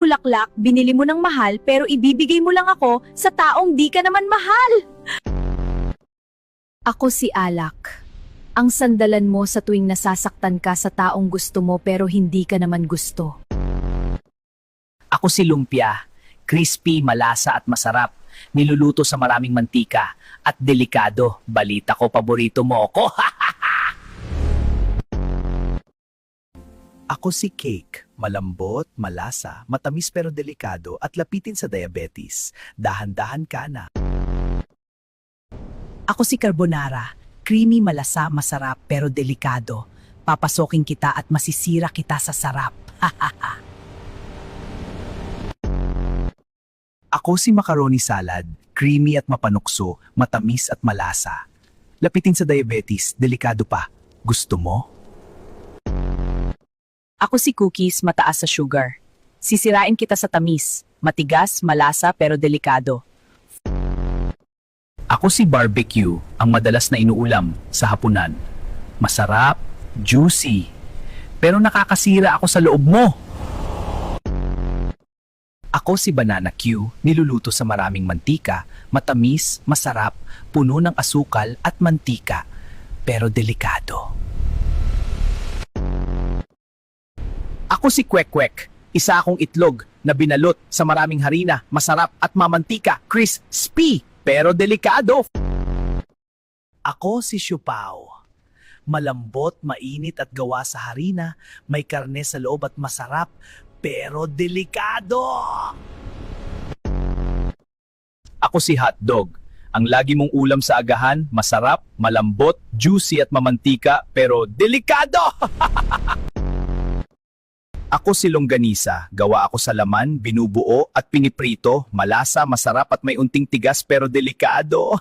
bulaklak, binili mo ng mahal pero ibibigay mo lang ako sa taong di ka naman mahal. Ako si Alak. Ang sandalan mo sa tuwing nasasaktan ka sa taong gusto mo pero hindi ka naman gusto. Ako si Lumpia. Crispy, malasa at masarap. Niluluto sa maraming mantika. At delikado. Balita ko, paborito mo ako. Ako si Cake. Malambot, malasa, matamis pero delikado at lapitin sa diabetes. Dahan-dahan ka na. Ako si Carbonara. Creamy, malasa, masarap pero delikado. Papasokin kita at masisira kita sa sarap. Ako si Macaroni Salad. Creamy at mapanukso, matamis at malasa. Lapitin sa diabetes, delikado pa. Gusto mo? Ako si Cookies, mataas sa sugar. Sisirain kita sa tamis. Matigas, malasa pero delikado. Ako si Barbecue, ang madalas na inuulam sa hapunan. Masarap, juicy, pero nakakasira ako sa loob mo. Ako si Banana Q, niluluto sa maraming mantika, matamis, masarap, puno ng asukal at mantika, pero delikado. Ako si Kwek Kwek, isa akong itlog na binalot sa maraming harina, masarap at mamantika, crispy, pero delikado. Ako si Siupaw. Malambot, mainit at gawa sa harina, may karne sa loob at masarap, pero delikado. Ako si Hotdog, ang lagi mong ulam sa agahan, masarap, malambot, juicy at mamantika, pero delikado! Ako si Longganisa, gawa ako sa laman, binubuo at piniprito, malasa, masarap at may unting tigas pero delikado.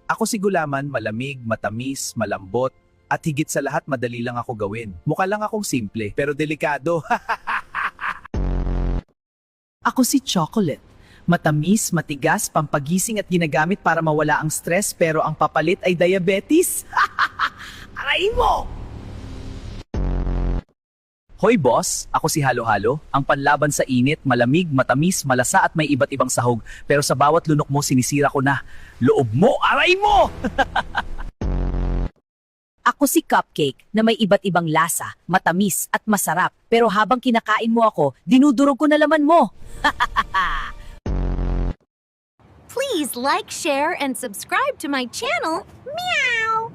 Ako si Gulaman, malamig, matamis, malambot, at higit sa lahat madali lang ako gawin. Mukha lang akong simple, pero delikado. Ako si Chocolate. Matamis, matigas, pampagising at ginagamit para mawala ang stress pero ang papalit ay diabetes. Aray mo! Hoy boss, ako si Halo Halo, ang panlaban sa init, malamig, matamis, malasa at may iba't ibang sahog. Pero sa bawat lunok mo sinisira ko na. Loob mo, aray mo! Ako si Cupcake na may iba't ibang lasa, matamis at masarap. Pero habang kinakain mo ako, dinudurog ko na laman mo. Please like, share, and subscribe to my channel. Meow!